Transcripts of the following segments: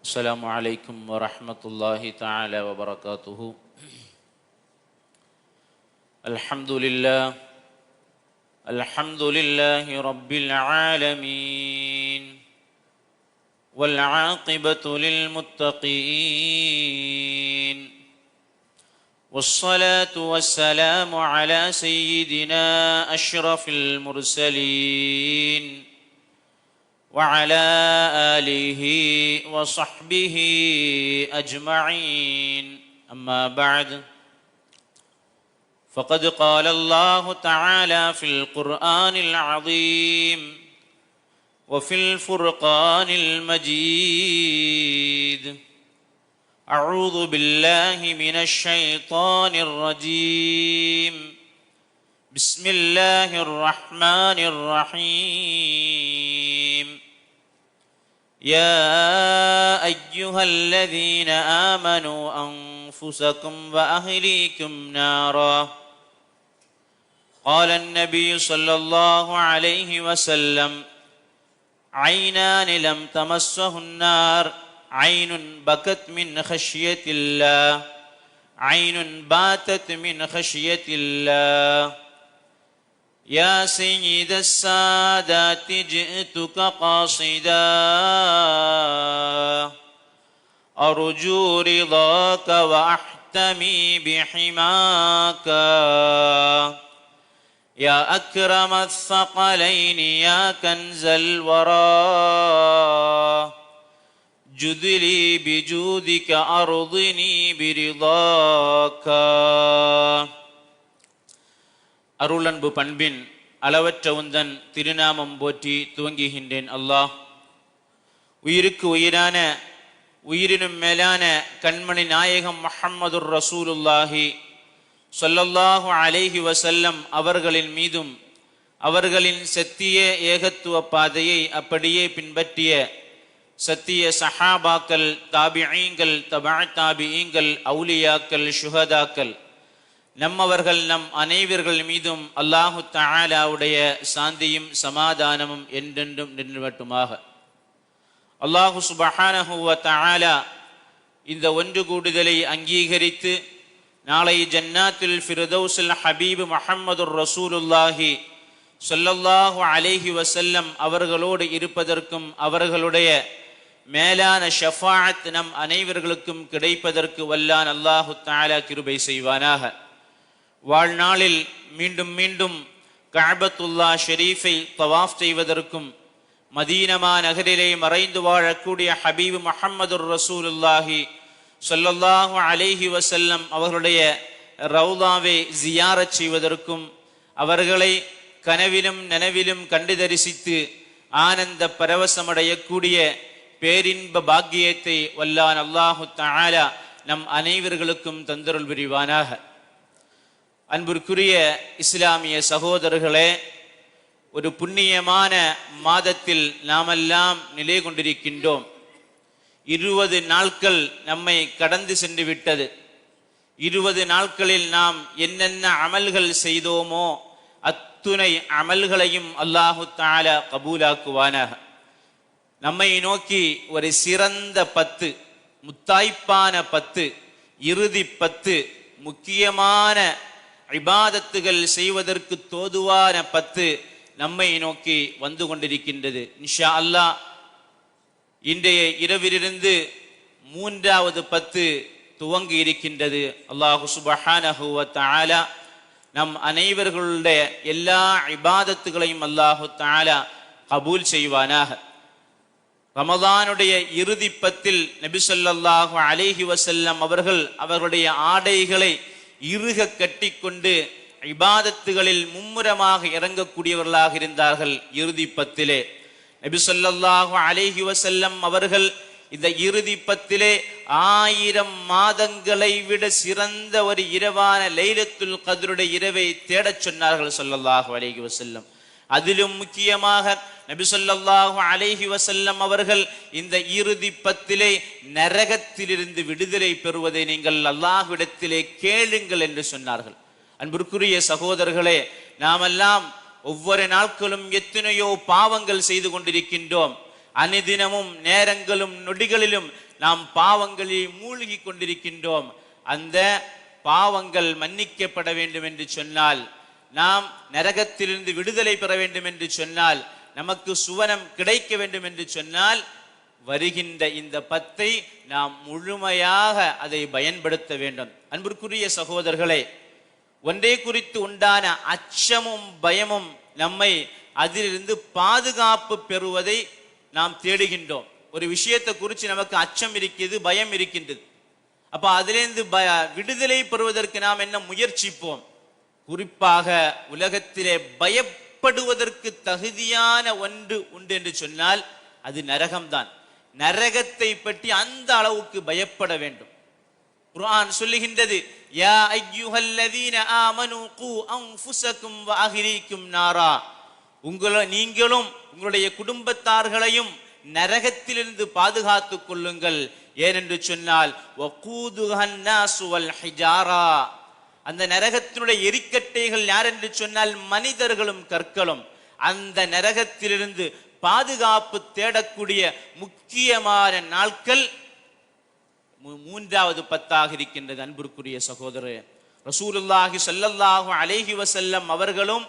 السلام عليكم ورحمة الله تعالى وبركاته. الحمد لله رب العالمين، والعاقبة للمتقين، والصلاة والسلام على سيدنا أشرف المرسلين وعلى آله وصحبه أجمعين. أما بعد، فقد قال الله تعالى في القرآن العظيم وفي الفرقان المجيد: أعوذ بالله من الشيطان الرجيم، بسم الله الرحمن الرحيم. يا أيها الذين آمنوا أنفسكم وأهليكم نارا. قال النبي صلى الله عليه وسلم: عينان لم تمسه النار، عين بكت من خشية الله، عين باتت من خشية الله. يا سيد السادات جئتك قاصدا، أرجو رضاك وأحتمي بحماك. يا أكرم الثقلين يا كنز الورى، جد لي بجودك أرضني برضاك. அருளன்பு பண்பின் அளவற்ற உந்தன் திருநாமம் போற்றி துவங்குகின்றேன். அல்லாஹ், உயிருக்கு உயிரான உயிரினும் மேலான கண்மணி நாயகம் முஹம்மதுர் ரசூலுல்லாஹி ஸல்லல்லாஹு அலைஹி வஸல்லம் அவர்களின் மீதும் அவர்களின் சத்திய ஏகத்துவ பாதையை அப்படியே பின்பற்றிய சத்திய சஹாபாக்கள், தாபிஈங்கள், தபா தாபிஈங்கள், அவுலியாக்கள், ஷுஹதாக்கள், நம்மவர்கள் நம் அனைவர்கள் மீதும் அல்லாஹு தஆலாவுடைய சாந்தியும் சமாதானமும் என்றென்றும் நின்றுவட்டுமாக. அல்லாஹு சுப்ஹானஹு வ தஆலா இந்த ஒன்று கூடுதலை அங்கீகரித்து நாளை ஜன்னாத்துல் ஃபிர்தௌஸில் ஹபீப் முஹம்மதுர் ரசூலுல்லாஹி ஸல்லல்லாஹு அலைஹி வஸல்லம் அவர்களோடு இருப்பதற்கும் அவர்களுடைய மேலான ஷஃபாஅத் நம் அனைவர்களுக்கும் கிடைப்பதற்கு வல்லான் அல்லாஹு தஆலா கிருபை செய்வானாக. வாழ்நாளில் மீண்டும் மீண்டும் கஅபத்துல்லா ஷரீஃபை தவாஃப் செய்வதற்கும் மதீனமா நகரிலே மறைந்து வாழக்கூடிய ஹபீப் முஹம்மதுர் ரசூலுல்லாஹி ஸல்லல்லாஹு அலைஹி வஸல்லம் அவர்களுடைய ரௌதாவை ஜியாரத் செய்வதற்கும் அவர்களை கனவிலும் நனவிலும் கண்டு தரிசித்து ஆனந்த பரவசமடையக்கூடிய பேரின்ப பாக்கியத்தை வல்லான் அல்லாஹு தஆலா நம் அனைவர்களுக்கும் தந்தருள் புரிவானாக. அன்பிற்குரிய இஸ்லாமிய சகோதரர்களே, ஒரு புண்ணியமான மாதத்தில் நாமெல்லாம் நிலை கொண்டிருக்கின்றோம். 20 நாட்கள் நம்மை கடந்து சென்று விட்டது. 20 நாட்களில் நாம் என்னென்ன அமல்கள் செய்தோமோ அத்துணை அமல்களையும் அல்லாஹு தஆலா கபூலாக்குவானாக. நம்மை நோக்கி ஒரு சிறந்த 10, முத்தாய்ப்பான 10, இறுதி 10, முக்கியமான இபாதத்துகள் செய்வதற்கு தோதுவான 10 நம்மை நோக்கி வந்து கொண்டிருக்கின்றது. இன்ஷா அல்லாஹ் இன்றைய இரவிலிருந்து 3வது 10 துவங்கி இருக்கின்றது. அல்லாஹு சுப்ஹானஹு வ தஆலா நம் அனைவர்களுடைய எல்லா இபாதத்துகளையும் அல்லாஹு தஆலா கபூல் செய்வானாக. ரமதானுடைய இறுதி 10 நபி ஸல்லல்லாஹு அலைஹி வஸல்லம் அவர்கள் அவர்களுடைய ஆடைகளை இறுக கட்டிக்கொண்டு இபாதத்துகளில் மும்முரமாக இறங்கக்கூடியவர்களாக இருந்தார்கள். இறுதி 10 நபி ஸல்லல்லாஹு அலைஹி வஸல்லம் அவர்கள் இந்த இறுதி 10 1000 மாதங்களை விட சிறந்த ஒரு இரவான லைலத்துல் கத்ருடைய இரவை தேடச் சொன்னார்கள் ஸல்லல்லாஹு அலைஹி வஸல்லம். அதிலும் முக்கியமாக நபி ஸல்லல்லாஹு அலைஹி வஸல்லம் அவர்கள் இந்த இறுதி 10 நரகத்திலிருந்து விடுதலை பெறுவதை நீங்கள் அல்லாஹ்விடத்திலே கேளுங்கள் என்று சொன்னார்கள். அன்பிற்குரிய சகோதரர்களே, நாமெல்லாம் ஒவ்வொரு நாட்களும் எத்தனையோ பாவங்கள் செய்து கொண்டிருக்கின்றோம். அனுதினமும் நேரங்களும் நொடிகளிலும் நாம் பாவங்களில் மூழ்கி கொண்டிருக்கின்றோம். அந்த பாவங்கள் மன்னிக்கப்பட வேண்டும் என்று சொன்னால், நாம் நரகத்திலிருந்து விடுதலை பெற வேண்டும் என்று சொன்னால், நமக்கு சுவனம் கிடைக்க வேண்டும் என்று சொன்னால், வருகின்ற இந்த 10 நாம் முழுமையாக அதை பயன்படுத்த வேண்டும். அன்பிற்குரிய சகோதரர்களே, ஒன்றை குறித்து உண்டான அச்சமும் பயமும் நம்மை அதிலிருந்து பாதுகாப்பு பெறுவதை நாம் தேடுகின்றோம். ஒரு விஷயத்தை குறித்து நமக்கு அச்சம் இருக்கிறது, பயம் இருக்கின்றது. அப்ப அதிலிருந்து விடுதலை பெறுவதற்கு நாம் என்ன முயற்சிப்போம்? குறிப்பாக உலகத்திலே பயப்படுவதற்கு தகுதியான ஒன்று உண்டு என்று சொன்னால் அது நரகம்தான். நரகத்தை பற்றி அந்த அளவுக்கு பயப்பட வேண்டும். குர்ஆன் சொல்லுகின்றது, யா அய்யுஹல்லதீன ஆமனூ கூ அன்ஃபுஸகும் வ அஹ்லீக்கும் நாரா, நீங்களும் உங்களுடைய குடும்பத்தார்களையும் நரகத்திலிருந்து பாதுகாத்துக் கொள்ளுங்கள். ஏனென்று சொன்னால் வகூதுஹன் நாசு வல் ஹிஜாரா, அந்த நரகத்தினுடைய எரிக்கட்டைகள் யார் என்று சொன்னால் மனிதர்களும் கற்களும். அந்த நரகத்திலிருந்து பாதுகாப்பு தேடக்கூடிய முக்கியமான நாட்கள் 3வது 10 இருக்கின்றது. அன்பிற்குரிய சகோதரர், ரசூலுல்லாஹி ஸல்லல்லாஹு அலைஹி வஸல்லம் அவர்களும்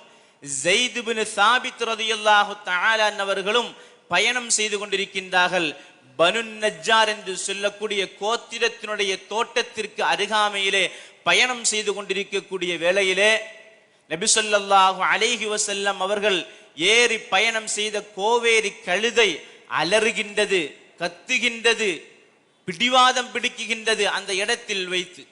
ஸைத் இப்னு சாபித் ரலியல்லாஹு தஆலா அவர்களும் பயணம் செய்து கொண்டிருக்கின்றார்கள். பனு நஜ்ஜார் என்று சொல்லக்கூடிய கோத்திரத்தினுடைய தோட்டத்திற்கு அருகாமையிலே பயணம் செய்து கொண்டிருக்கக்கூடிய வேளையிலே நபி ஸல்லல்லாஹு அலைஹி வஸல்லம் அவர்கள் ஏறி பயணம் செய்த கோவேரி கழுதை அலறுகின்றது, கத்துகின்றது, பிடிவாதம் பிடிக்குகின்றது. அந்த இடத்தில் வைத்து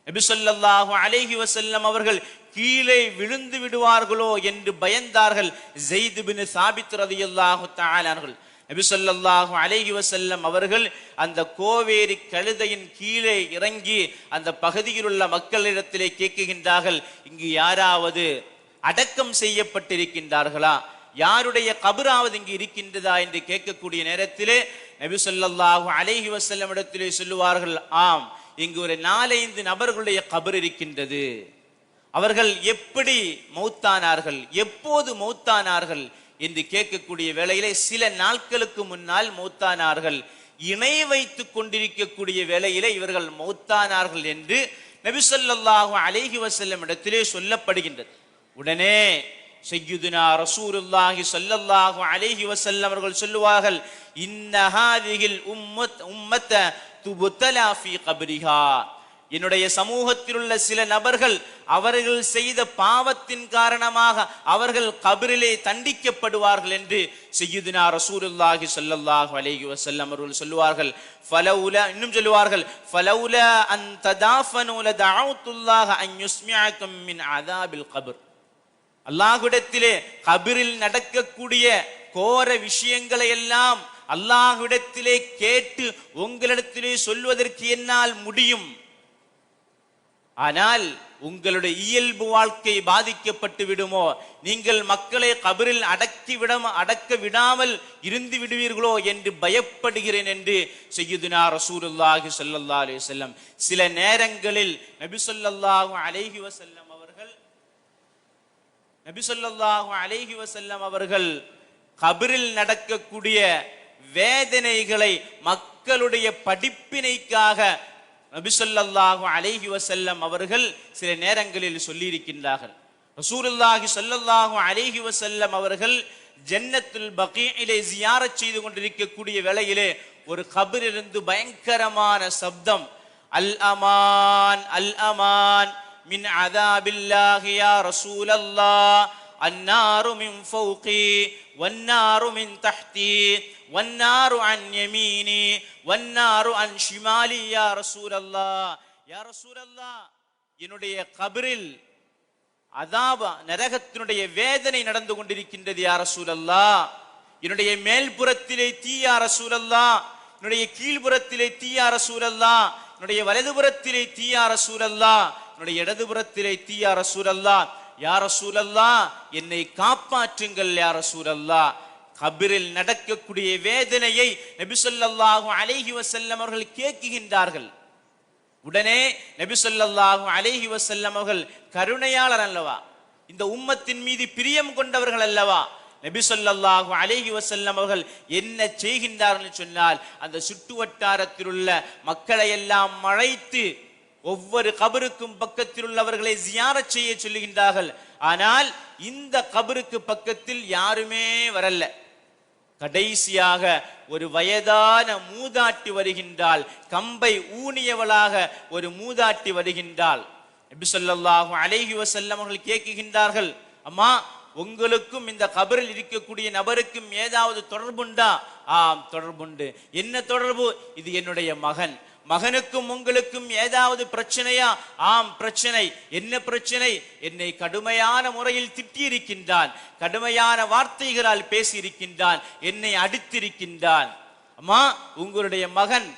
நபி ஸல்லல்லாஹு அலைஹி வஸல்லம் அவர்கள் கீழே விழுந்து விடுவார்களோ என்று பயந்தார்கள். ஸைத் இப்னு சாபித் ரலியல்லாஹு தஆலா அவர்கள் நபி ஸல்லல்லாஹு அலைஹி வஸல்லம் அவர்கள் அந்த கோவேரி கழுதையின் கீழே இறங்கி அந்த பகுதியில் உள்ள மக்களிடத்திலே கேட்கின்றார்கள், இங்கு யாராவது அடக்கம் செய்யப்பட்டிருக்கின்றார்களா, யாருடைய கபராவது இங்கு இருக்கின்றதா என்று கேட்கக்கூடிய நேரத்திலே நபி ஸல்லல்லாஹு அலைஹி வஸல்லம் இடத்திலே சொல்லுவார்கள், ஆம், இங்கு ஒரு 4-5 நபர்களுடைய கபர் இருக்கின்றது. அவர்கள் எப்படி மௌத்தானார்கள், எப்போது மௌத்தானார்கள் என்று கேட்கக்கூடிய வேளையிலே சில நாட்களுக்கு முன்னால் மௌத்தானார்கள், இணை வைத்துக் கொண்டிருக்கக்கூடிய வேளையிலே இவர்கள் மௌத்தானார்கள் என்று நபி ஸல்லல்லாஹு அலைஹி வஸல்லம் இடத்திலே சொல்லப்படுகின்றது. உடனே சய்யிதுனா ரசூலுல்லாஹி ஸல்லல்லாஹு அலைஹி வஸல்லம் அவர்கள் சொல்லுவார்கள், இன்ன ஹாதிஹில் உம்மத துப்தலா ஃபீ கப்ரிஹா, என்னுடைய சமூகத்தில் உள்ள சில நபர்கள் அவர்கள் செய்த பாவத்தின் காரணமாக அவர்கள் கபரிலே தண்டிக்கப்படுவார்கள் என்று சய்யிதுனா ரசூலுல்லாஹி ஸல்லல்லாஹு அலைஹி வஸல்லம் அவர்கள் சொல்லுவார்கள். ஃபலௌலா, இன்னும் சொல்லுவார்கள், ஃபலௌலா அன் ததாஃபனு லதஅவுத்துல்லாஹ அன் யுஸ்மிஅக்கும் மின் அஸாபில் கப்ர், அல்லாஹ்விடத்திலே கபரில் நடக்கக்கூடிய கோர விஷயங்களை எல்லாம் அல்லாஹ்விடத்திலே கேட்டு உங்களிடத்திலே சொல்வதற்கு என்னால் முடியும். ஆனால் உங்களுடைய இயல்பு வாழ்க்கை பாதிக்கப்பட்டு விடுமோ, நீங்கள் மக்களை கபரில் அடக்க விடாமல் இருந்து விடுவீர்களோ என்று பயப்படுகிறேன் என்று சய்யிதுனா ரசூலுல்லாஹி ஸல்லல்லாஹு அலைஹி வஸல்லம் சில நேரங்களில் நபி ஸல்லல்லாஹு அலைஹி வஸல்லம் அவர்கள் கபரில் நடக்கக்கூடிய வேதனைகளை மக்களுடைய படிப்பினைக்காக நபி ஸல்லல்லாஹு அலைஹி வஸல்லம் அவர்கள் சில நேரங்களில் சொல்லி இருக்கின்றார்கள். ரசூலுல்லாஹி ஸல்லல்லாஹு அலைஹி வஸல்லம் அவர்கள் ஜன்னத்துல் பகீஇலே ஜியாரத் செய்து கொண்டிருக்கக்கூடிய வேளையிலே ஒரு கபரிலிருந்து பயங்கரமான சப்தம், அல் அமான் அல் அமான் மின் அஸாபில்லாஹி யா ரசூலல்லாஹ், அன்னாரு மின் ஃபௌகி வன்னாரு மின் தஹ்தி வன்னாரு அன் யமீனி வன்னாரு அன் ஷிமாலி யா ரசூலல்லாஹ், யா ரசூலல்லாஹ், என்னுடைய கபரில் அதாப நரகத்தினுடைய வேதனை நடந்து கொண்டிருக்கின்றது யா ரசூலல்லாஹ், என்னுடைய மேல்புறத்திலே தீ யா ரசூலல்லாஹ், என்னுடைய கீழ்புறத்திலே தீ யா ரசூலல்லாஹ், என்னுடைய வலதுபுறத்திலே தீ யா ரசூலல்லாஹ், என்னுடைய இடதுபுறத்திலே தீ யா ரசூலல்லாஹ், யா ரசூலல்லாஹ் என்னை காப்பாற்றுங்கள் யா ரசூலல்லாஹ். கபரில் நடக்கக்கூடிய வேதனையை நபி ஸல்லல்லாஹு அலைஹி வஸல்லம் அவர்கள் கேட்கின்றார்கள். உடனே நபி ஸல்லல்லாஹு அலைஹி வஸல்லம் அவர்கள் கருணையாளர் அல்லவா, இந்த உம்மத்தின் மீது பிரியம் கொண்டவர்கள் அல்லவா, நபி ஸல்லல்லாஹு அலைஹி வஸல்லம் அவர்கள் என்ன செய்கின்றார்கள் சொன்னால், அந்த சுற்று வட்டாரத்தில் உள்ள மக்களை எல்லாம் அழைத்து ஒவ்வொரு கபருக்கும் பக்கத்தில் உள்ளவர்களை ஜியாரத் செய்ய சொல்லுகின்றார்கள். ஆனால் இந்த கபருக்கு பக்கத்தில் யாருமே வரல. கடைசியாக ஒரு வயதான மூதாட்டி வருகின்றாள், கம்பை ஊனியவளாக ஒரு மூதாட்டி வருகின்றாள். நபி ஸல்லல்லாஹு அலைஹி வஸல்லம் அவர்கள் கேட்கின்றார்கள், அம்மா, உங்களுக்கும் இந்த கபரில் இருக்கக்கூடிய நபருக்கும் ஏதாவது தொடர்புண்டா? ஆம், தொடர்புண்டு. என்ன தொடர்பு? இது என்னுடைய மகன். மகனுக்கும் உங்களுக்கும் ஏதாவது பிரச்சனையா? ஆம், பிரச்சனை. என்ன பிரச்சனை? என்னை கடுமையான முறையில் திட்டியிருக்கின்றான், கடுமையான வார்த்தைகளால் பேசியிருக்கின்றான், என்னை அடித்திருக்கின்றான். அம்மா, உங்களுடைய மகன்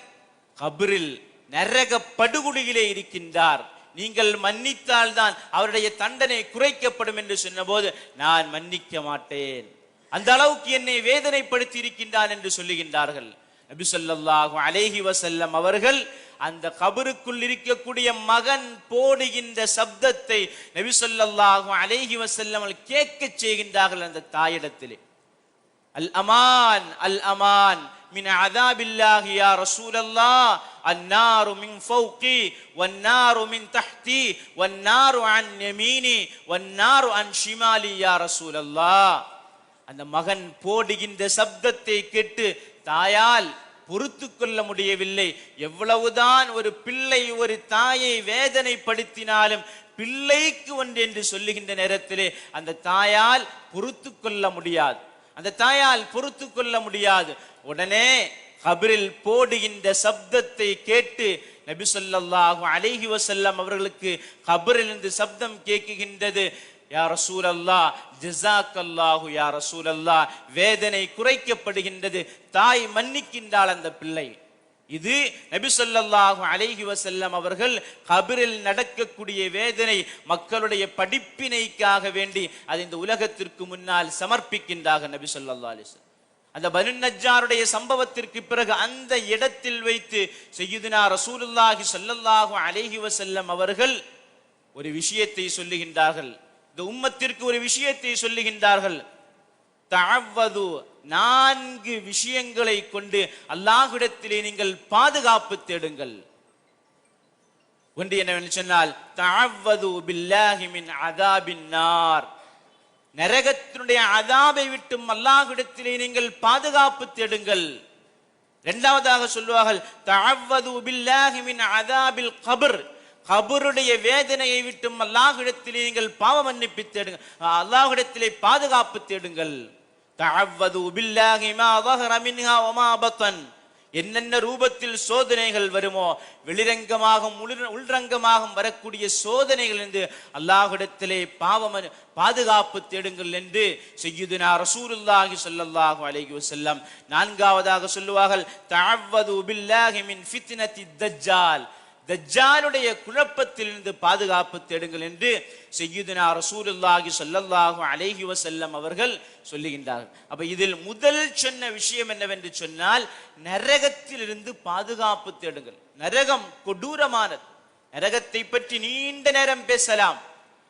கபரில் நரக படுகொலியிலே இருக்கின்றார், நீங்கள் மன்னித்தால் தான் அவருடைய தண்டனை குறைக்கப்படும் என்று சொன்னபோது, நான் மன்னிக்க மாட்டேன், அந்த அளவுக்கு என்னை வேதனைப்படுத்தி இருக்கின்றான் என்று சொல்லுகின்றார்கள். நபி ஸல்லல்லாஹு அலைஹி வஸல்லம் அவர்கள் அந்த கபருக்குள் இருக்கக்கூடிய மகன் போடுகின்ற சப்தத்தை நபி ஸல்லல்லாஹு அலைஹி வஸல்லம் கேட்க செய்கின்றார்கள் அந்த தாயிடத்திலே. அல் அமான், அல் அமான் மின் அஸாபில்லாஹி யா ரசூலல்லாஹ், அன்னாரு மின் ஃபௌகி வன்னாரு மின் தஹ்தி வன்னாரு அன் யமீனி வன்னாரு அன் ஷிமாலி யா ரசூலல்லாஹ். அந்த மகன் போடுகின்ற சப்தத்தை கேட்டு தாயால் பொறுத்து கொள்ள முடியவில்லை. எவ்வளவுதான் ஒரு பிள்ளை ஒரு தாயை வேதனைப்படுத்தினாலும் பிள்ளைக்கு ஒன்று என்று சொல்லுகின்ற நேரத்திலே அந்த தாயால் பொறுத்து கொள்ள முடியாது, அந்த தாயால் பொறுத்து கொள்ள முடியாது. உடனே கபரில் போடுகின்ற சப்தத்தை கேட்டு நபி ஸல்லல்லாஹு அலைஹி வஸல்லம் அவர்களுக்கு கபரிலிருந்து சப்தம் கேட்கின்றது. யா ரசூலல்லாஹ், ஜஸாக்கல்லாஹு யா ரசூலல்லாஹ், வேதனை குறைக்கப்படுகின்றது, தாய் மன்னிக்கின்றாள் அந்த பிள்ளை. இது நபி ஸல்லல்லாஹு அலைஹி வஸல்லம் அவர்கள் கபரில் நடக்கக்கூடிய வேதனை மக்களுடைய படிப்பினைக்காக வேண்டி அதை இந்த உலகத்திற்கு முன்னால் சமர்ப்பிக்கின்றார்கள் நபி ஸல்லல்லாஹு அலைஹி வஸல்லம். அந்த பனு நஜ்ஜாருடைய சம்பவத்திற்கு பிறகு அந்த இடத்தில் வைத்து சய்யிதுனா ரசூலுல்லாஹி ஸல்லல்லாஹு அலைஹி வஸல்லம் அவர்கள் ஒரு விஷயத்தை சொல்லுகின்றார்கள், இந்த உம்மத்திற்கு ஒரு விஷயத்தை சொல்லுகின்றார்கள். தஅவ்வது, 4 விஷயங்களை கொண்டு அல்லாஹ்விடத்திலே நீங்கள் பாதுகாப்பு தேடுங்கள். ஒன்று என்னவென்று சொன்னால், தஅவ்வது பில்லாஹி மின் அஸாபின் நார், நரகத்தினுடைய அஸாபை விட்டு அல்லாஹ்விடத்திலே நீங்கள் பாதுகாப்பு தேடுங்கள். இரண்டாவதாக சொல்வார்கள், தஅவ்வது பில்லாஹி மின் அஸாபில் கப்ர், கபருடைய வேதனையை விட்டும் அல்லாஹ்விடத்திலே நீங்கள் பாவ மன்னிப்பு தேடுங்கள், அல்லாஹ்விடத்திலே பாதுகாப்பு தேடுங்கள். தஅவ்வது பில்லாஹி மா ظهر منها وما بطن, என்னென்ன ரூபத்தில் சோதனைகள் வருமோ, வெளிரங்கமாகவும் உள்ரங்கமாகவும் வரக்கூடிய சோதனைகள் என்று அல்லாஹ்விடத்திலே பாதுகாப்பு தேடுங்கள் என்று சய்யிதுனா ரசூலுல்லாஹி ஸல்லல்லாஹு அலைஹி வஸல்லம். நான்காவதாக சொல்லுவார்கள், தஅவ்வது பில்லாஹி மின் ஃபித்னத்தி தஜ்ஜால், தஜ்ஜாலுடைய குழப்பத்திலிருந்து பாதுகாப்பு தேடுங்கள் என்று சய்யிதுனா ரசூலுல்லாஹி ஸல்லல்லாஹு அலைஹி வஸல்லம் அவர்கள் சொல்லுகின்றார்கள். அப்ப இதில் முதல் சொன்ன விஷயம் என்னவென்று சொன்னால், நரகத்திலிருந்து பாதுகாப்பு தேடுங்கள். நரகம் கொடூரமானது, நரகத்தை பற்றி நீண்ட நேரம் பேசலாம்.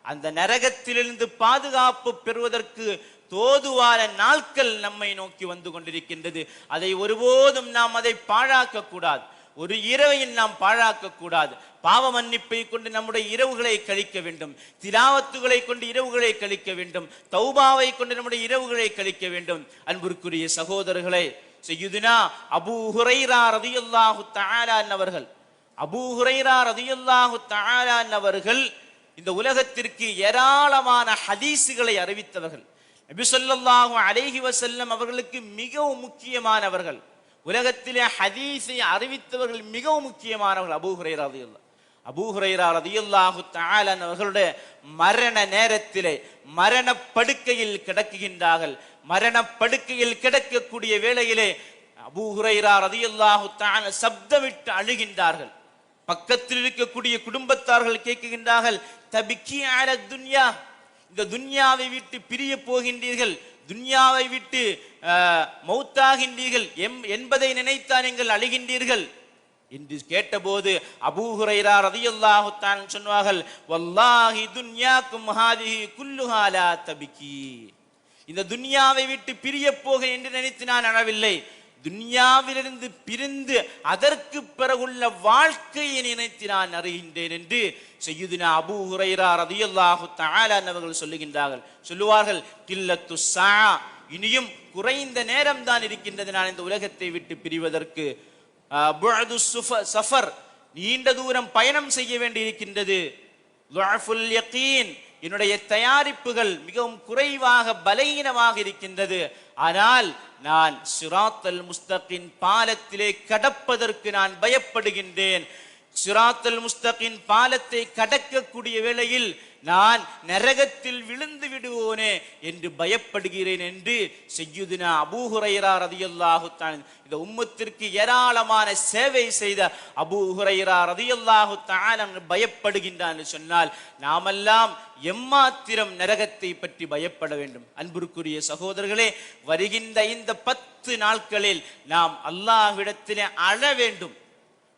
அந்த நரகத்திலிருந்து பாதுகாப்பு பெறுவதற்கு தோதுவான நாட்கள் நம்மை நோக்கி வந்து கொண்டிருக்கின்றது. அதை ஒருபோதும் நாம் அதை பாழாக்க கூடாது, ஒரு இரவையில் நாம் பாழாக்க கூடாது. பாவ மன்னிப்பை கொண்டு நம்முடைய இரவுகளை கழிக்க வேண்டும், திலாவத்துகளை கொண்டு இரவுகளை கழிக்க வேண்டும், தௌபாவை கொண்டு நம்முடைய இரவுகளை கழிக்க வேண்டும். அன்பிற்குரிய சகோதரர்களே, சய்யிதுனா அபூ ஹுரைரா ரலியல்லாஹு தஆலா அவர்கள், அபூ ஹுரைரா ரலியல்லாஹு தஆலா அவர்கள் இந்த உலகத்திற்கு ஏராளமான ஹதீஸுகளை அறிவித்தவர்கள். நபி ஸல்லல்லாஹு அலைஹி வஸல்லம் அவர்களுக்கு மிகவும் முக்கியமானவர்கள், உலகத்திலே ஹதீஸை அறிவித்தவர்கள் மிகவும் முக்கியமானவர்கள் அபூ ஹுரைரா ரலியல்லாஹு. அபூ ஹுரைரா ரலியல்லாஹு தஆலா அவர்களுடைய மரண நேரத்திலே மரண படுக்கையில் கிடக்குகின்றார்கள். மரண படுக்கையில் கிடக்கக்கூடிய வேளையிலே அபூ ஹுரைரா ரலியல்லாஹு தஆலா சப்தமிட்டு அழுகின்றார்கள். பக்கத்தில் இருக்கக்கூடிய குடும்பத்தார்கள் கேட்கின்றார்கள், தபிக்கி அல துன்யா, இந்த துன்யாவை விட்டு பிரிய போகின்றீர்கள், துன்யாவை விட்டு மௌத்தாகின்றீர்கள் என்பதை நினைத்தான் நீங்கள் அழுகின்றீர்கள் என்று கேட்டபோது அபூ ஹுரைரா ரலியல்லாஹு தஆலா சொன்னார்கள், வல்லாஹி துன்யாக்கும் ஹாதிஹி குல்லுஹா லா தபிக்கி, இந்த துன்யாவை விட்டு பிரிய போக என்று நினைத்து நான் அழவில்லை. துன்யாவிலிருந்து பிரிந்து அதற்கு பிறகுள்ள வாழ்க்கையை நினைத்து நான் அறிகின்றேன் என்று சய்யிதுனா அபூ ஹுரைரா ரலியல்லாஹு தஆலா அவர்கள் சொல்லுகின்றார்கள். சொல்லுவார்கள், கில்லத்து ஸா, இனியும் குறைந்த நேரம் தான் இருக்கின்றது நான் இந்த உலகத்தை விட்டு பிரிவதற்கு. புஅது சஃபர், நீண்ட தூரம் பயணம் செய்ய வேண்டி இருக்கின்றது. துஅஃபுல் யகீன், என்னுடைய தயாரிப்புகள் மிகவும் குறைவாக பலகீனமாக இருக்கின்றது. ஆனால் நான் சிராத்தல் முஸ்தகின் பாலத்திலே கடப்பதற்கு நான் பயப்படுகின்றேன். சிராத்தல் முஸ்தகின் பாலத்தை கடக்கக்கூடிய வேளையில் நான் நரகத்தில் விழுந்து விடுவோனே என்று பயப்படுகிறேன் என்று சய்யிதுனா அபூ ஹுரைரா ரலியல்லாஹு தஆலா, இந்த உம்மத்திற்கு ஏராளமான சேவை செய்த அபூ ஹுரைரா ரலியல்லாஹு தஆலா பயப்படுகின்றான் என்று சொன்னால் நாமெல்லாம் எம்மாத்திரம் நரகத்தை பற்றி பயப்பட வேண்டும். அன்பிற்குரிய சகோதரர்களே, வருகின்ற இந்த 10 நாட்களில் நாம் அல்லாஹ்விடத்திலே அழ வேண்டும்.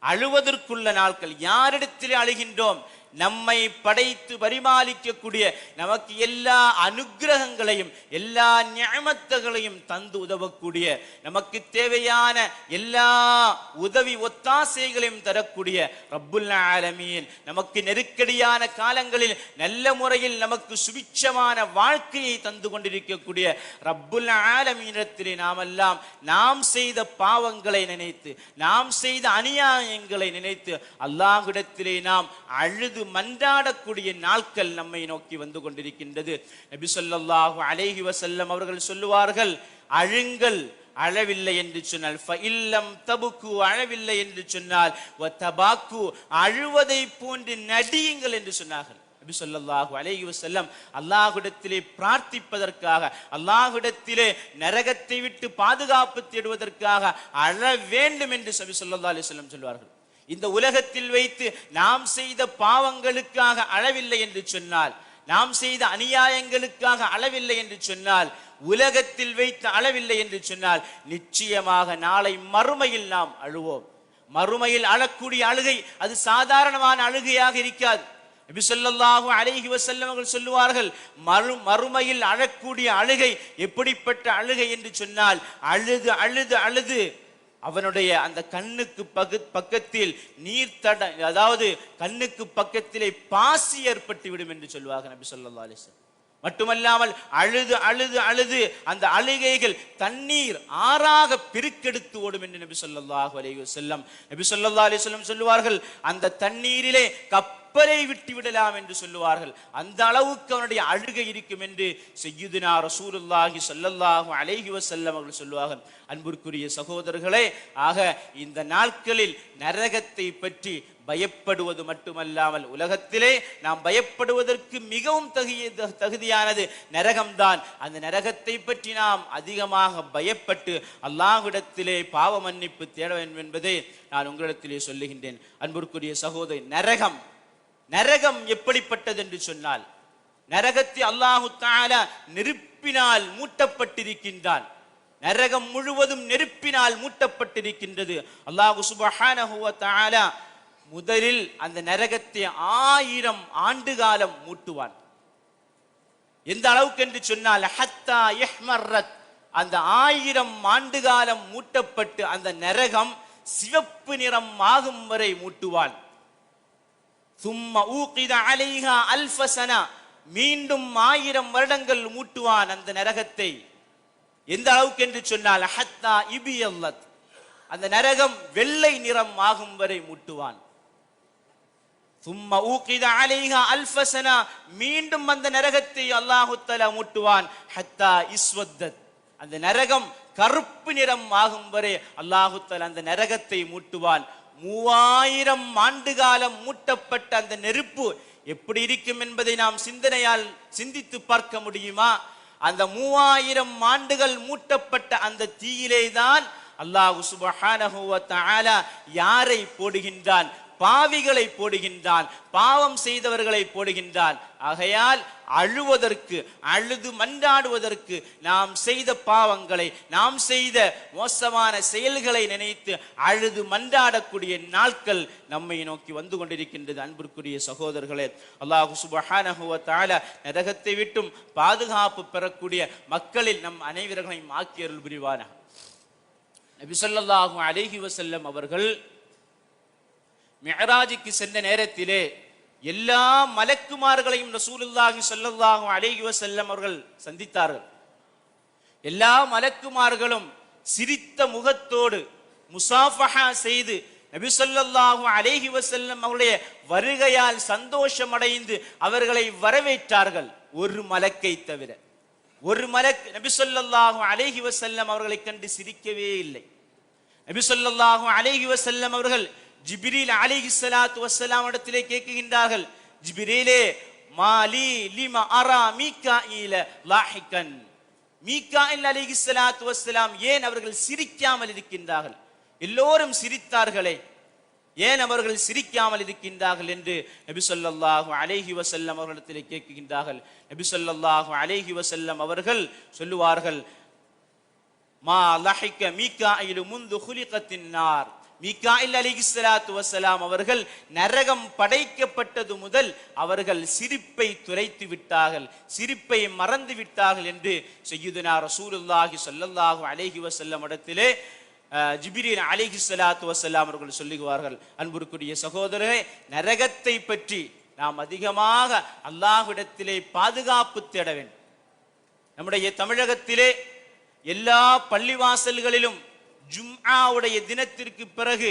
அழுவதற்குள்ள நாட்கள். யாரிடத்திலே அழுகின்றோம்? நம்மை படைத்து பரிமாளிக்கக்கூடிய, நமக்கு எல்லா அனுக்கிரகங்களையும் எல்லா நிஅமத்துகளையும் தந்து உதவக்கூடிய, நமக்கு தேவையான எல்லா உதவி ஒத்தாசைகளையும் தரக்கூடிய ரப்புல் ஆலமீன், நமக்கு நெருக்கடியான காலங்களில் நல்ல முறையில் நமக்கு சுபிட்சமான வாழ்க்கையை தந்து கொண்டிருக்கக்கூடிய ரப்புல் ஆலமீனிடத்திலே நாமெல்லாம் நாம் செய்த பாவங்களை நினைத்து, நாம் செய்த அநியாயங்களை நினைத்து அல்லாஹ்விடத்திலே நாம் அழுது மன்றாடக்கூடிய நாட்கள் நம்மை நோக்கி வந்து கொண்டிருக்கின்றது. நபி ஸல்லல்லாஹு அலைஹி வஸல்லம் அவர்கள் சொல்லுவார்கள், அழுங்கள், அழவில்லை என்று சொன்னால் ஃபஇல்லம் தபுக்கு, அழவில்லை என்று சொன்னால் வதபாக்கு, அழுவதை போன்று நடியுங்கள் என்று சொன்னார்கள். நபி ஸல்லல்லாஹு அலைஹி வஸல்லம் அல்லாஹ்விடத்திலே பிரார்த்திப்பதற்காக, அல்லாஹ்விடத்திலே நரகத்தை விட்டு பாதுகாப்பு தேடுவதற்காக அழ வேண்டும் என்று நபி ஸல்லல்லாஹு அலைஹி வஸல்லம் சொல்வார்கள். இந்த உலகத்தில் வைத்து நாம் செய்த பாவங்களுக்காக அளவில்லை என்று சொன்னால், நாம் செய்த அநியாயங்களுக்காக அளவில்லை என்று சொன்னால், உலகத்தில் வைத்து அளவில்லை என்று சொன்னால் நிச்சயமாக நாளை மறுமையில் நாம் அழுவோம். மறுமையில் அழக்கூடிய அழுகை அது சாதாரணமான அழுகையாக இருக்காது. நபி ஸல்லல்லாஹு அலைஹி வஸல்லம் அவர்கள் சொல்லுவார்கள், மறுமையில் அழக்கூடிய அழுகை எப்படிப்பட்ட அழுகை என்று சொன்னால், அழுது அழுது அழுது அவனுடைய அந்த கண்ணுக்கு பக்கத்தில் நீர் தட, அதாவது கண்ணுக்கு பக்கத்திலே பாசி ஏற்பட்டு விடும் என்று சொல்வார்கள் நபி ஸல்லல்லாஹு அலைஹி வஸல்லம். மட்டுமல்லாமல் அழுது அழுது அழுது அந்த அழுகைகள் தண்ணீர் ஆறாக பெருக்கெடுத்து ஓடும் என்று நபி ஸல்லல்லாஹு அலைஹி வஸல்லம் சொல்லுவார்கள். அந்த தண்ணீரிலே கப்பலை விட்டு விடலாம் என்று சொல்லுவார்கள். அந்த அளவுக்கு அவனுடைய அழுகை இருக்கும் என்று சய்யிதுனா ரசூலுல்லாஹி ஸல்லல்லாஹு அலைஹி வஸல்லம் அவர்கள் சொல்லுவார்கள். அன்பிற்குரிய சகோதரர்களே, ஆக இந்த நாட்களில் நரகத்தை பற்றி பயப்படுவது மட்டுமல்லாமல், உலகத்திலே நாம் பயப்படுவதற்கு மிகவும் தகுதியானது நரகம்தான். அந்த நரகத்தை பற்றி நாம் அதிகமாக பயப்பட்டு அல்லாஹ்விடத்திலே பாவ மன்னிப்பு தேட வேண்டும் என்பதை நான் உங்களிடத்திலே சொல்லுகின்றேன். அன்பிற்குரிய சகோதரி, நரகம் எப்படிப்பட்டது என்று சொன்னால், நரகத்தை அல்லாஹு தஆலா நெருப்பினால் மூட்டப்பட்டிருக்கின்றான். நரகம் முழுவதும் நெருப்பினால் மூட்டப்பட்டிருக்கின்றது. அல்லாஹ் சுப்ஹானஹு வ தஆலா முதலில் அந்த நரகத்தை 1000 ஆண்டு காலம் மூட்டுவான். எந்த அளவுக்கு என்று சொன்னால், ஹத்தா யஹ்மர்ரத், அந்த 1000 ஆண்டு காலம் மூட்டப்பட்டு அந்த நரகம் சிவப்பு நிறம் ஆகும் வரை மூட்டுவான். சும்ம ஊகித அலைஹா அல்ஃப ஸனா, மீண்டும் 1000 வருடங்கள் மூட்டுவான் அந்த நரகத்தை. எந்த அளவுக்கு என்று சொன்னால், ஹத்தா இபியல்லத், அந்த நரகம் வெள்ளை நிறம் ஆகும் வரை மூட்டுவான். சும்ம ஊகித அலைஹா அல்ஃப ஸனா, மீண்டும் அந்த நரகத்தை அல்லாஹு தஆலா மூட்டுவான். ஹத்தா இஸ்வத்தத், அந்த நரகம் கருப்பு நிறம் ஆகும் வரை அல்லாஹு தஆலா அந்த நரகத்தை மூட்டுவான். 3000 ஆண்டு காலம் மூட்டப்பட்ட அந்த நெருப்பு எப்படி இருக்கும் என்பதை நாம் சிந்தனையால் சிந்தித்து பார்க்க முடியுமா? அந்த 3000 ஆண்டுகள் மூட்டப்பட்ட அந்த தீயிலே தான் அல்லாஹ் சுப்ஹானஹு வ தஆலா யாரை போடுகின்றான்? பாவிகளை போடுகின்றான், பாவம் செய்தவர்களை போடுகின்றான். ஆகையால் அழுவதற்கு, அழுது மன்றாடுவதற்கு, நாம் செய்த பாவங்களை, நாம் செய்த மோசமான செயல்களை நினைத்து அழுது மன்றாடக்கூடிய நாட்கள் நம்மை நோக்கி வந்து கொண்டிருக்கின்றது. அன்பிற்குரிய சகோதரர்களே, அல்லாஹ் சுப்ஹானஹு வ தஆலா நரகத்தை விட்டும் பாதுகாப்பு பெறக்கூடிய மக்களில் நம் அனைவர்களையும் ஆக்கி அருள் புரிவானாக. நபி ஸல்லல்லாஹு அலைஹி வஸல்லம் அவர்கள் மிஅராஜுக்கு சென்ற நேரத்திலே எல்லா மலக்குமார்களையும் ரசூலுல்லாஹி ஸல்லல்லாஹு அலைஹி வஸல்லம் அவர்கள் சந்தித்தார்கள். எல்லா மலக்குமார்களும் சிரித்த முகத்தோடு முசாஃபஹா செய்து நபி ஸல்லல்லாஹு அலைஹி வஸல்லம் அவருடைய வருகையால் சந்தோஷம் அடைந்து அவர்களை வரவேற்றார்கள். ஒரு மலக்கை தவிர, ஒரு மலக் நபி ஸல்லல்லாஹு அலைஹி வஸல்லம் அவர்களை கண்டு சிரிக்கவே இல்லை. நபி ஸல்லல்லாஹு அலைஹி வஸல்லம் அவர்கள் ஜிப்ரீல் அலைஹிஸ்ஸலாத்து வஸ்ஸலாம் இடத்திலே கேட்கின்றார்கள், ஜிப்ரீலே மாலி லிமா அரா மீகாயில லாஹிகன். மீகாயில் அலைஹிஸ்ஸலாத்து வஸ்ஸலாம் ஏன் அவர்கள் சிரிக்காமல் இருக்கின்றார்கள்? எல்லோரும் சிரித்தார்களே, ஏன் அவர்கள் சிரிக்காமல் இருக்கின்றார்கள் என்று நபி ஸல்லல்லாஹு அலைஹி வஸல்லம் அவர்களிடத்திலே கேட்கின்றார்கள். நபி ஸல்லல்லாஹு அலைஹி வஸல்லம் அவர்கள் சொல்லுவார்கள், மா லஹிக மீகாயில் முந்து குலிகத்தின் நார். மீகாயில் அலைஹிஸ்ஸலாத்து வஸ்ஸலாம் அவர்கள் நரகம் படைக்கப்பட்டது முதல் அவர்கள் சிரிப்பை துரைத்து விட்டார்கள், சிரிப்பை மறந்து விட்டார்கள் என்று சய்யிதுனா ரசூலுல்லாஹி ஸல்லல்லாஹு அலைஹி வஸல்லம் இடத்திலே ஜிப்ரீல் அலைஹிஸ்ஸலாத்து வஸ்ஸலாம் அவர்கள் சொல்லுவார்கள். அன்பிற்குரிய சகோதரரே, நரகத்தை பற்றி நாம் அதிகமாக அல்லாஹ்விடத்திலே பாதுகாப்பு தேட வேண்டும். நம்முடைய தமிழகத்திலே எல்லா பள்ளிவாசல்களிலும் ஜும்ஆவுடைய தினத்திற்கு பிறகு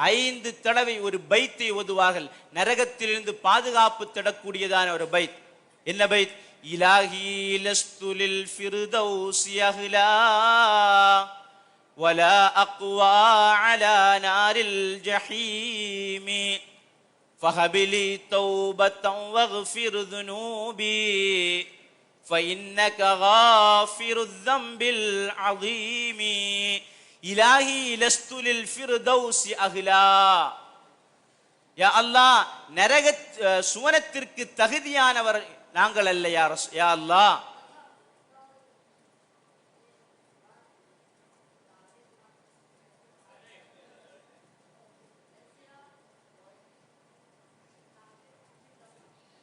5 தடவை ஒரு பைத்தை ஓதுவார்கள். நரகத்திலிருந்து பாதுகாப்பு தேடக்கூடியதான ஒரு பைத். என்ன பைத்? இலாஹி லஸ்து லில் ஃபிர்தௌஸி அஹ்லா வலா அக்வா அலா நாரில் ஜஹீம் ஃபஹபிலி தௌபத்தன் வக்ஃபிர் ذنوبي فإنك غافر الذنب العظيم இலாஹி லஸ்து லில் ஃபிர்தௌஸி அஹ்லா. யா அல்லாஹ், நரக சுவனத்திற்கு தகுதியானவர் நாங்கள் அல்ல யா அல்லாஹ்.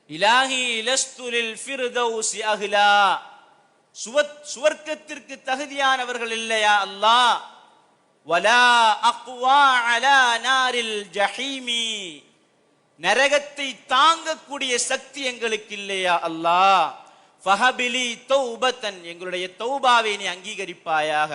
இலாஹி லஸ்து லில் ஃபிர்தௌஸி அஹ்லா, சுவர்க்கத்திற்கு தகுதியானவர்கள் இல்லையா அல்லாஹ். வலா அக்வா அலா நாரில் ஜஹீமி, நரகத்தை தாங்கக்கூடிய சக்தி எங்களுக்கு இல்லையா அல்லாஹ். ஃபஹபிலி தௌபத்தன், எங்களுடைய தௌபாவை நீ அங்கீகரிப்பாயாக.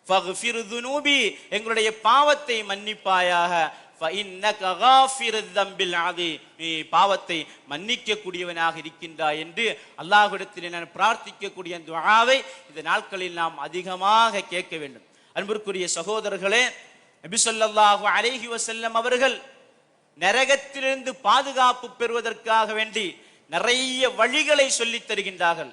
ஃபக்ஃபிர் ذنوبي, எங்களுடைய பாவத்தை மன்னிப்பாயாக. فإنك غافر الذنب العظيم, நீ பாவத்தை மன்னிக்க கூடியவனாக இருக்கின்றாய் என்று அல்லாஹ்விடத்தில் நான் பிரார்த்திக்கக்கூடிய துஆவை இந்த நாட்களில் நாம் அதிகமாக கேட்க வேண்டும். அன்பிற்குரிய சகோதரர்களே, நபி ஸல்லல்லாஹு அலைஹி வஸல்லம் அவர்கள் நரகத்திலிருந்து பாதுகாப்பு பெறுவதற்காக வேண்டி நிறைய வழிகளை சொல்லித் தருகின்றார்கள்.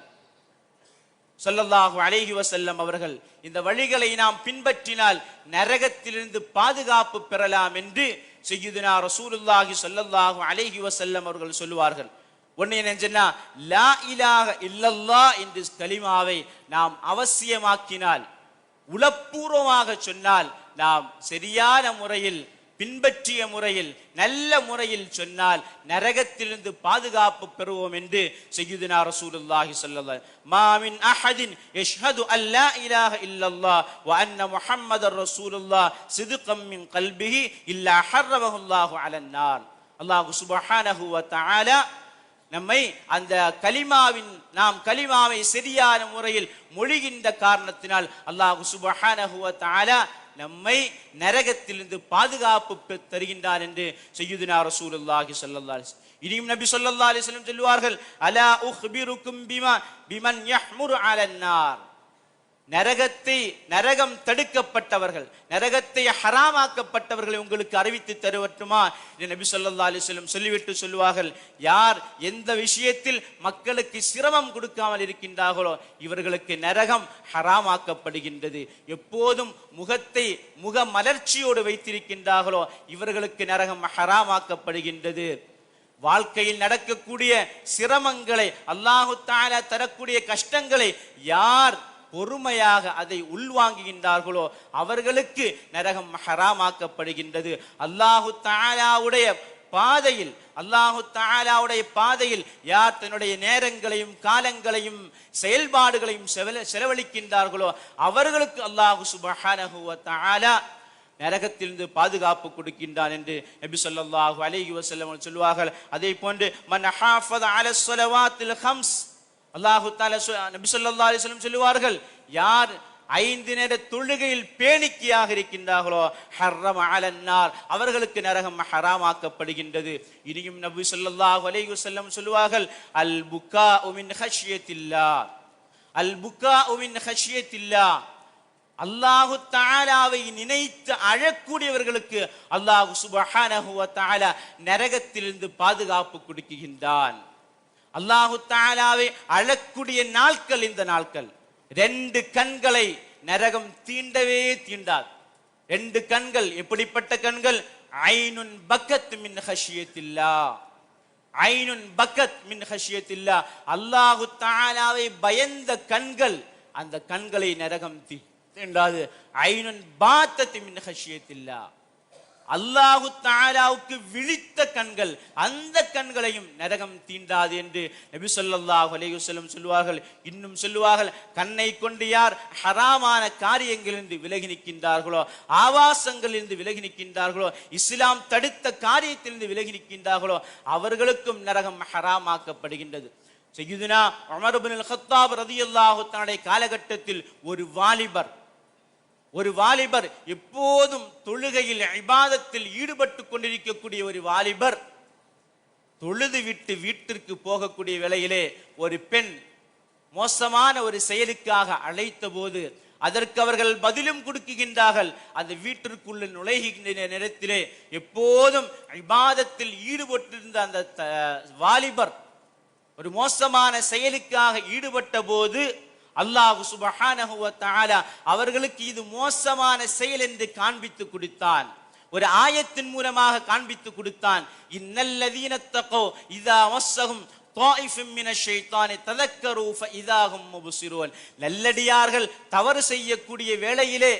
ஸல்லல்லாஹு அலைஹி வஸல்லம் அவர்கள் இந்த வழிகளை நாம் பின்பற்றினால் நரகத்திலிருந்து பாதுகாப்பு பெறலாம் என்று சய்யிதுனா ரசூலுல்லாஹி ஸல்லல்லாஹு அலைஹி வஸல்லம் அவர்கள் சொல்லுவார்கள். ஒன்னு என்னன்னா, லா இலாஹ இல்லல்லாஹ் என்ற கலிமாவை நாம் அவசியமாக்கினால், உளப்பூர்வமாக சொன்னால், நாம் சரியான முறையில் பின்பற்றிய முறையில் நல்ல முறையில் சொன்னால் நரகத்திலிருந்து பாதுகாப்பு பெறுவோம் என்று சய்யிதுனா ரசூலுல்லாஹி ஸல்லல்லாஹு அலைஹி வஸல்லம் மா மின் அஹதின் யஷ்ஹது அல்லா இலாஹ இல்லல்லாஹ் வ அன்ன முஹம்மதர் ரசூலுல்லாஹ் சித்கன் மின் கல்பிஹி இல்லா ஹர்ரமஹுல்லாஹு அலன் நார். அல்லாஹ் சுப்ஹானஹு வ தஆலா நம்மை அந்த நாம் கலிமாவை சரியான முறையில் மொழிகின்ற காரணத்தினால் அல்லாஹ் சுப்ஹானஹு வ தஆலா நம்மை நரகத்திலிருந்து பாதுகாப்பு தருகின்றார் என்று சய்யிதுனா ரசூலுல்லாஹி ஸல்லல்லாஹு அலைஹி வஸல்லம். இனியும் நபி ஸல்லல்லாஹு அலைஹி வஸல்லம் சொல்லுவார்கள், அலா உக்பிருக்கும் பிமன் யஹ்முரு அலன் நார். நரகம் தடுக்கப்பட்டவர்கள், நரகத்தை ஹராமாக்கப்பட்டவர்களை உங்களுக்கு அறிவித்து தருவட்டுமா என்று நபி ஸல்லல்லாஹு அலைஹி வஸல்லம் சொல்லிவிட்டு சொல்லுவார்கள், யார் எந்த விஷயத்தில் மக்களுக்கு சிரமம் கொடுக்காமல் இருக்கின்றார்களோ இவர்களுக்கு நரகம் ஹராமாக்கப்படுகின்றது. எப்போதும் முக மலர்ச்சியோடு வைத்திருக்கின்றார்களோ இவர்களுக்கு நரகம் ஹராமாக்கப்படுகின்றது. வாழ்க்கையில் நடக்கக்கூடிய சிரமங்களை, அல்லாஹு தஆலா தரக்கூடிய கஷ்டங்களை யார் பொறுமையாக அதை உள்வாங்குகின்றார்களோ அவர்களுக்கு நரகம் ஹராமாக்கப்படுகின்றது. அல்லாஹு தஆலாவுடைய பாதையில் யார் தன்னுடைய நேரங்களையும் காலங்களையும் செயல்பாடுகளையும் செலவழிக்கின்றார்களோ அவர்களுக்கு அல்லாஹு சுப்ஹானஹு வ தஆலா நரகத்திலிருந்து பாதுகாப்பு கொடுக்கின்றான் என்று நபி ஸல்லல்லாஹு அலைஹி வஸல்லம் சொல்வார்கள். அதே போன்று மன் ஹாஃபத அல ஸலவாத்தில் ஹம்ஸ், அல்லாஹு தஆலா நபி ஸல்லல்லாஹு அலைஹி வஸல்லம் சொல்வார்கள், யார் 5 நேர தொழுகையில் பேணிக்கையாக இருக்கின்றார்களோ ஹர்ரம அலன்னார், அவர்களுக்கு நரகம் ஹராமாக்கப்படுகின்றது. இனியும் நபி ஸல்லல்லாஹு அலைஹி வஸல்லம் சொல்வார்கள், அல் புகாஉ மின் ஹஷ்யத்தில்லாஹ், அல் புகாஉ மின் ஹஷ்யத்தில்லாஹ், அல்லாஹு தஆலாவை நினைத்து அழக்கூடியவர்களுக்கு அல்லாஹ் சுப்ஹானஹு வ தஆலா நரகத்திலிருந்து பாதுகாப்பு கொடுக்கின்றான். அல்லாஹு தஆலாவை அழக்கூடிய நாட்கள் இந்த நாட்கள். 2 கண்களை நரகம் தீண்டவே தீண்டாது. 2 கண்கள் எப்படிப்பட்ட கண்கள்? ஐனுன் பக்கத் மின் ஹஷ்யத்தில்லாஹ், ஐனுன் பக்கத் மின் ஹஷ்யத்தில்லாஹ், அல்லாஹு தஆலாவை பயந்த கண்கள், அந்த கண்களை நரகம் தீண்டாது. ஐனுன் பாத்தத் மின் ஹஷ்யத்தில்லாஹ், அல்லாஹு தஆலாவுக்கு விழித்த கண்கள், அந்த கண்களையும் நரகம் தீண்டாது என்று நபி ஸல்லல்லாஹு அலைஹி வஸல்லம் சொல்வார்கள். இன்னும் சொல்வார்கள், கண்ணை கொண்டு யார் ஹராமான காரியங்களிலிருந்து விலகி நிற்கின்றார்களோ, ஆபாசங்களிலிருந்து விலகி நிற்கின்றார்களோ, இஸ்லாம் தடுத்த காரியத்திலிருந்து விலகி நிற்கின்றார்களோ அவர்களுக்கும் நரகம் ஹராமாக்கப்படுகின்றது. சய்யிதுனா உமர் இப்னுல் கத்தாப் ரலியல்லாஹு தஆலா காலகட்டத்தில் ஒரு வாலிபர் எப்போதும் தொழுகையில் இபாதத்தில் ஈடுபட்டு கொண்டிருக்கக்கூடிய ஒரு வாலிபர் தொழுது விட்டு வீட்டிற்கு போகக்கூடிய வேளையிலே ஒரு பெண் மோசமான ஒரு செயலுக்காக அழைத்த போது அதற்கு அவர்கள் பதிலும் கொடுக்குகின்றார்கள். அந்த வீட்டிற்குள்ள நுழைகின்ற நேரத்திலே எப்போதும் இபாதத்தில் ஈடுபட்டிருந்த அந்த வாலிபர் ஒரு மோசமான செயலுக்காக ஈடுபட்ட போது அல்லாஹ் சுப்ஹானஹு வ தஆலா அவர்களுக்கு இது மோசமான செயல் என்று காண்பித்து கொடுத்தான். ஒரு ஆயத்தின் மூலமாக காண்பித்து கொடுத்தான். இன்னல்லதீன தகோ இதா மஸ்ஸஹும் தாயிஃபும் மினஷ் ஷைத்தானி ததக்கரு ஃபஇதாஹும் முப்சிரூன், நல்லடியார்கள் தவறு செய்யக்கூடிய வேளையிலே,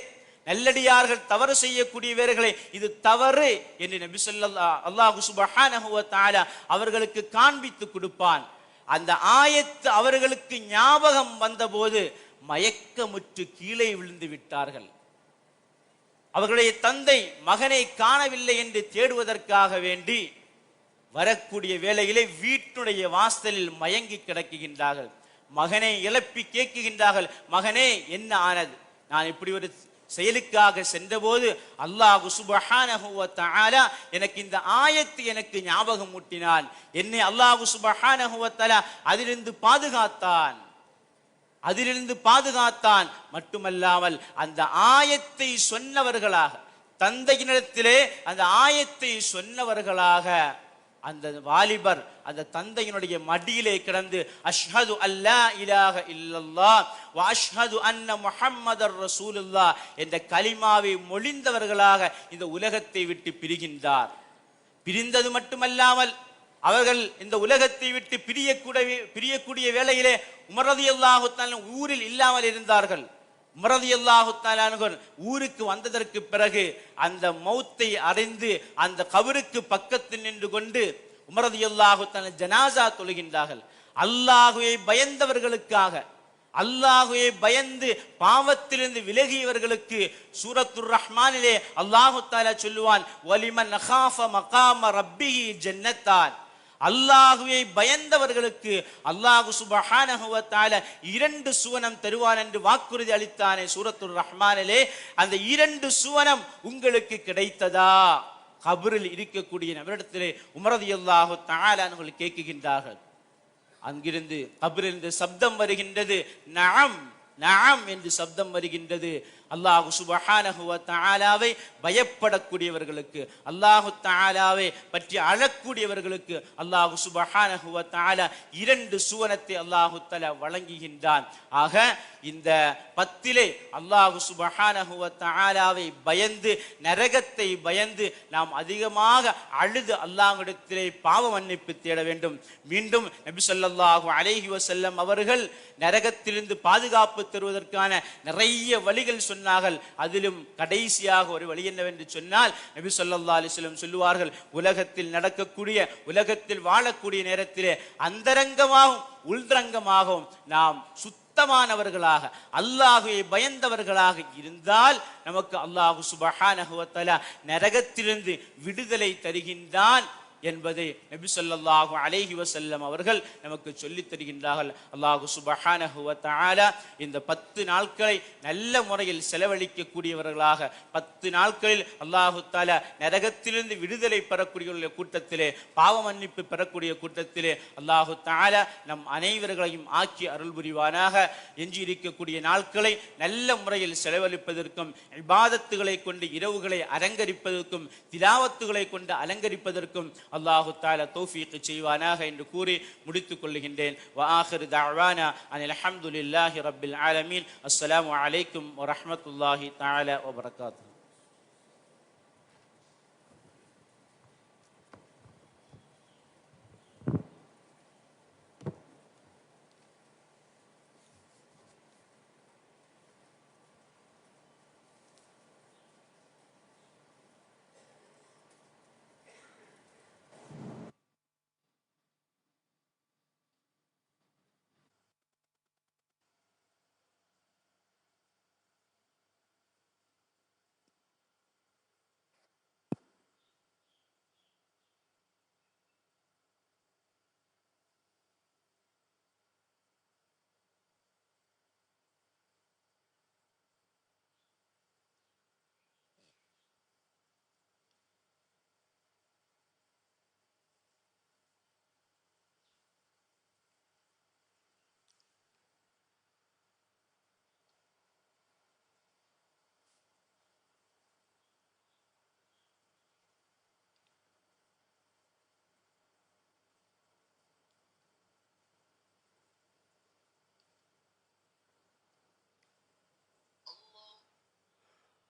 நல்லடியார்கள் தவறு செய்யக்கூடிய வேளைகளை இது தவறு என்று நபி ஸல்லல்லாஹு அல்லாஹ் சுப்ஹானஹு வ தஆலா அவர்களுக்கு காண்பித்து கொடுப்பான். அந்த ஆயத்து அவர்களுக்கு ஞாபகம் வந்தபோது மயக்கமுற்று கீழே விழுந்து விட்டார்கள். அவர்களுடைய தந்தை மகனை காணவில்லை என்று தேடுவதற்காக வேண்டி வரக்கூடிய வேளையிலே வீட்டுடைய வாசலில் மயங்கி கிடக்குகின்றார்கள். மகனை எழுப்பி கேட்குகின்றார்கள், மகனே என்ன ஆனது? நான் இப்படி ஒரு செயலுக்காக சென்றபோது அல்லாஹ் சுப்ஹானஹு வ தஆலா எனக்கு இந்த ஆயத்து எனக்கு ஞாபகம் ஊட்டினான். என்னை அல்லாஹ் சுப்ஹானஹு வ தஆலா அதிலிருந்து பாதுகாத்தான். மட்டுமல்லாமல் அந்த ஆயத்தை சொன்னவர்களாக, தந்தையினிடத்திலே அந்த ஆயத்தை சொன்னவர்களாக அந்த வாலிபர் அந்த தந்தையினுடைய மடியிலே கிடந்து அஷ்ஹது அல்லா இலாஹ இல்லல்லாஹ் வ அஷ்ஹது அன்ன முஹம்மதர் ரசூலுல்லாஹ் என்ற கலிமாவை மொழிந்தவர்களாக இந்த உலகத்தை விட்டு பிரிகின்றார். பிரிந்தது மட்டுமல்லாமல் அவர்கள் இந்த உலகத்தை விட்டு பிரியக்கூடிய வேளையிலே உமர் ரலியல்லாஹு தஆலா ஊரில் இல்லாமல் இருந்தார்கள். உமர் ரலியல்லாஹு தஆலா ஊருக்கு வந்ததற்கு பிறகு அந்த மௌத்தை அறிந்து அந்த கபருக்கு பக்கத்தில் நின்று கொண்டு உமர் ரலியல்லாஹு தஆலா ஜனாஸா தொழுகின்றார்கள். அல்லாஹ்வை பயந்தவர்களுக்காக, அல்லாஹ்வை பயந்து பாவத்திலிருந்து விலகியவர்களுக்கு சூரத்துர் ரஹ்மானிலே அல்லாஹு தஆலா சொல்லுவான், வலிமன் ஹாஃப மகாம ரப்பிஹி ஜன்னத்தான், அல்லாஹ்வை பயந்தவர்களுக்கு அல்லாஹ் சுப்ஹானஹு வ தஆலா 2 சுவனம் தருவான் என்று வாக்குறுதி அளித்தானே சூரத்துர் ரஹ்மானிலே, அந்த 2 சுவனம் உங்களுக்கு கிடைத்ததா? கபரில் இருக்கக்கூடிய நபரிடத்திலே உமர் ரலியல்லாஹு தஆலா கேட்குகின்றார்கள். அங்கிருந்து கபரிலிருந்து சப்தம் வருகின்றது, நஅம் நஅம் என்று சப்தம் வருகின்றது. அல்லாஹ் சுப்ஹானஹு வ தஆலாவை பயப்படக்கூடியவர்களுக்கு, அல்லாஹ் தஆலாவை பற்றி அழக்கூடியவர்களுக்கு அல்லாஹ் சுப்ஹானஹு வ தஆலா 2 சுவனத்தை அல்லாஹ் தஆலா வழங்குகின்றான். ஆக இந்த 10 அல்லாஹ் சுப்ஹானஹு வ தஆலாவை பயந்து, நரகத்தை பயந்து நாம் அதிகமாக அழுது அல்லாஹ்விடத்திலே பாவ மன்னிப்பு தேட வேண்டும். மீண்டும் நபி ஸல்லல்லாஹு அலைஹி வஸல்லம் அவர்கள் நரகத்திலிருந்து பாதுகாப்பு தருவதற்கான நிறைய வழிகள் சொன்னார்கள். அதிலும் கடைசியாக ஒரு வழி என்னவென்று சொன்னால், நபி ஸல்லல்லாஹு அலைஹி வஸல்லம் சொல்லுவார்கள், உலகத்தில் நடக்கக்கூடிய, உலகத்தில் வாழக்கூடிய நேரத்திலே அந்தரங்கமாகவும் உள்ரங்கமாகவும் நாம் சுத்தமானவர்களாக, அல்லாஹ்வை பயந்தவர்களாக இருந்தால் நமக்கு அல்லாஹ் சுப்ஹானஹு வ தஆலா நரகத்திலிருந்து விடுதலை தருகின்றான் என்பதை நபி ஸல்லல்லாஹு அலைஹி வஸல்லம் அவர்கள் நமக்கு சொல்லித் தருகின்றார்கள். அல்லாஹ் சுப்ஹானஹு வ தஆலா இந்த 10 நாட்களை நல்ல முறையில் செலவழிக்கக்கூடியவர்களாக, 10 நாட்களில் அல்லாஹ் தஆலா நரகத்திலிருந்து விடுதலை பெறக்கூடிய கூட்டத்திலே, பாவ மன்னிப்பு பெறக்கூடிய கூட்டத்திலே அல்லாஹ் தஆலா நம் அனைவர்களையும் ஆக்கி அருள் புரிவானாக. எஞ்சி இருக்கக்கூடிய நாட்களை நல்ல முறையில் செலவழிப்பதற்கும், இபாதத்துகளை கொண்டு இரவுகளை அலங்கரிப்பதற்கும், திலாவத்துகளை கொண்டு அலங்கரிப்பதற்கும் அல்லாஹு தஆலா தௌஃபீக் செய்வானாக என்று கூறி முடித்துக் கொள்கின்றேன். வ ஆகிரு தஅவானா அனில் ஹம்துலில்லாஹி ரப்பில் ஆலமீன். அஸ்ஸலாமு அலைக்கும் வ ரஹ்மத்துல்லாஹி தஆலா வ பரகாத்துஹு.